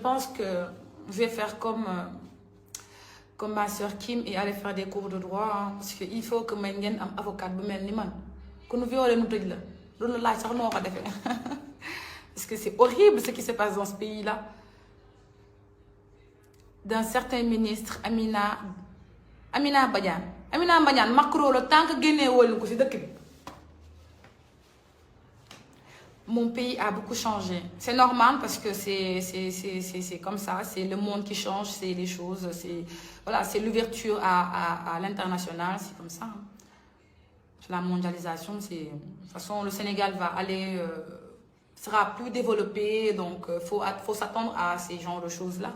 pense que je vais faire comme ma soeur Kim et aller faire des cours de droit, hein, parce qu'il faut que may ngeen am avocat bu mel ni man ku nu violé nu tëj la loolu la laaj sax noo ko defee parce que c'est horrible ce qui se passe dans ce pays-là. D'un certain ministre Amina Badiane. Amina Badiane Macron la tant que génnee wóolu ko ci dëkk bi. Mon pays a beaucoup changé. C'est normal parce que c'est comme ça. C'est le monde qui change, c'est les choses. Voilà, c'est l'ouverture à l'international. C'est comme ça. Hein. La mondialisation, de toute façon, le Sénégal va aller... sera plus développé. Donc, faut s'attendre à ces genres de choses-là.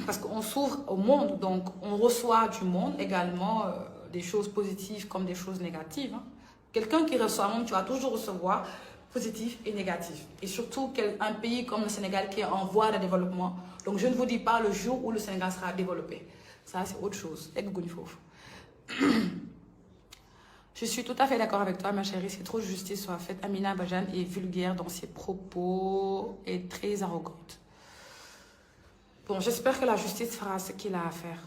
Parce qu'on s'ouvre au monde. Donc, on reçoit du monde également des choses positives comme des choses négatives. Hein. Quelqu'un qui reçoit un monde, tu vas toujours recevoir... positif et négatif. Et surtout un pays comme le Sénégal qui est en voie de développement. Donc je ne vous dis pas le jour où le Sénégal sera développé. Ça, c'est autre chose. Je suis tout à fait d'accord avec toi, ma chérie. C'est trop de justice soit faite. Amina Badiane est vulgaire dans ses propos et très arrogante. Bon, j'espère que la justice fera ce qu'il a à faire.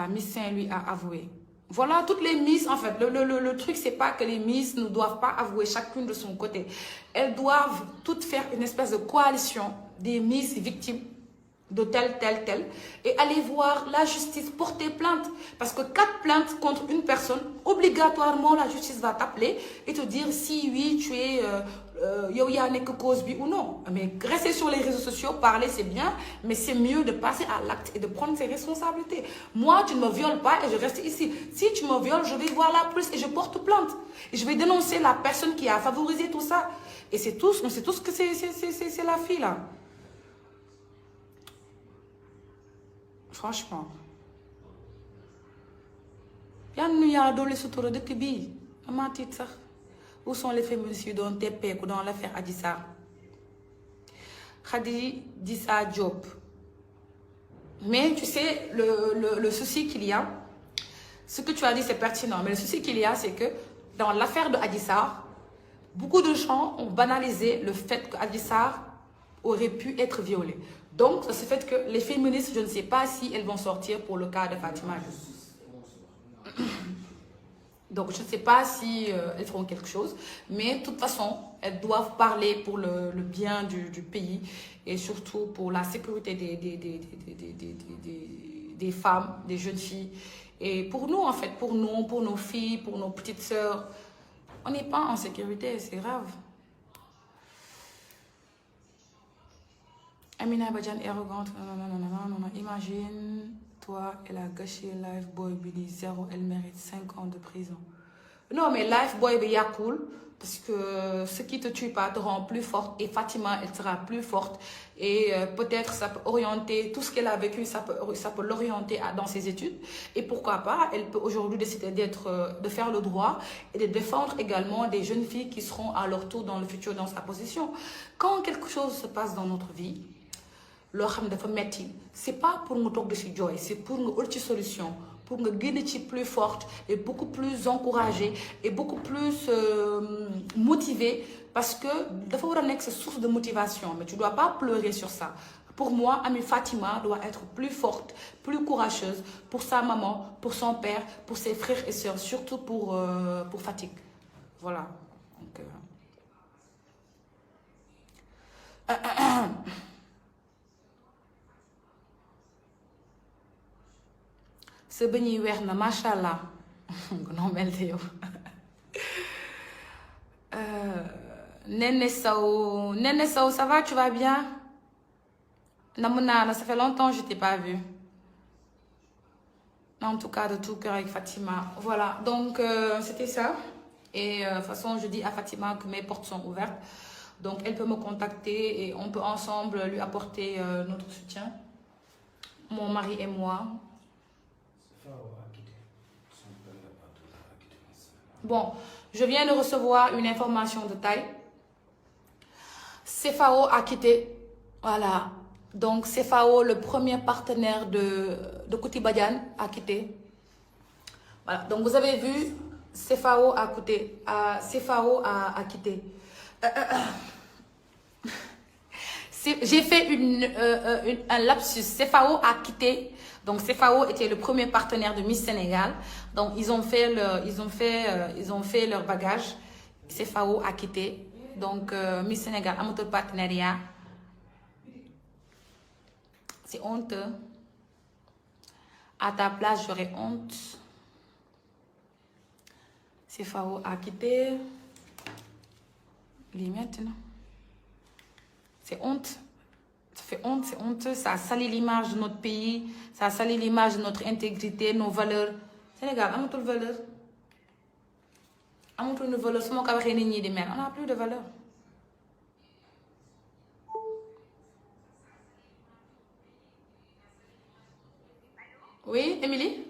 Miss Saint-Louis a avoué. Voilà, toutes les Miss, en fait, le truc, c'est pas que les Miss ne doivent pas avouer chacune de son côté. Elles doivent toutes faire une espèce de coalition des Miss victimes de tel, et aller voir la justice porter plainte. Parce que 4 plaintes contre une personne, obligatoirement, la justice va t'appeler et te dire si oui, tu es... yo y a que cause bi ou non. Mais rester sur les réseaux sociaux, parler c'est bien, mais c'est mieux de passer à l'acte et de prendre ses responsabilités. Moi, tu ne me violes pas et je reste ici. Si tu me violes, je vais voir la police et je porte plainte. Et je vais dénoncer la personne qui a favorisé tout ça. Et c'est tous, on sait tous que c'est la fille là. Franchement. Yann y a dolli sutura dëkk bii ama tiit sax. Où sont les féministes dans TP ou dans l'affaire Adissa? Khadija Diop. Mais tu sais, le souci qu'il y a, ce que tu as dit c'est pertinent, mais le souci qu'il y a, c'est que dans l'affaire de Adissa, beaucoup de gens ont banalisé le fait qu'Adissa aurait pu être violée. Donc, ça se fait que les féministes, je ne sais pas si elles vont sortir pour le cas de Fatima. Donc, je ne sais pas si elles feront quelque chose. Mais de toute façon, elles doivent parler pour le bien du pays et surtout pour la sécurité des femmes, des jeunes filles. Et pour nous, en fait, pour nos filles, pour nos petites sœurs, on n'est pas en sécurité, c'est grave. Amina Badiane est arrogante. Non. Imagine... Toi, elle a gâché Lifeboy Billy 0, elle mérite 5 ans de prison. Non, mais Lifeboy Billy est cool parce que ce qui te tue pas te rend plus forte et Fatima, elle sera plus forte et peut-être ça peut orienter tout ce qu'elle a vécu, ça peut l'orienter dans ses études et pourquoi pas, elle peut aujourd'hui décider de faire le droit et de défendre également des jeunes filles qui seront à leur tour dans le futur dans sa position. Quand quelque chose se passe dans notre vie, loo xam dafa metti c'est pas pour nga toog di ci jooy c'est pour nga ut ci solution pour nga génn ci plus forte et beaucoup plus encouragée et beaucoup plus motivée parce que dafa war a nekk sa source de motivation mais tu dois pas pleurer sur ça. Pour moi, Ami Fatima doit être plus forte, plus courageuse pour sa maman, pour son père, pour ses frères et sœurs, surtout pour Fatick. Voilà. Donc, ce beignet weex na machallah non mel de yow Néné Sow ça va, tu vas bien? Namu naa la, ça fait longtemps que je t'ai pas vu. En tout cas de tout cœur avec Fatima. Voilà, donc c'était ça. Et de toute façon je dis à Fatima que mes portes sont ouvertes. Donc elle peut me contacter et on peut ensemble lui apporter notre soutien. Mon mari et moi. Bon, je viens de recevoir une information de taille. CFAO a quitté. Voilà. Donc, CFAO, le premier partenaire de Kouti Badiane, a quitté. Voilà. Donc, vous avez vu, CFAO a quitté. CFAO a quitté. J'ai fait un lapsus. CFAO a quitté. Donc, CFAO était le premier partenaire de Miss Sénégal. Donc, ils ont fait leur bagage. CFAO a quitté. Donc, Miss Sénégal a monté le partenariat. C'est honteux. À ta place, j'aurais honte. CFAO a quitté. Les maintenant. C'est honte. Ça fait honte, c'est honteux. Ça a sali l'image de notre pays. Ça a sali l'image de notre intégrité, nos valeurs. Sénégal, amatul valeur. Amatul une valeur. On n'a plus de valeur. Oui, Émilie?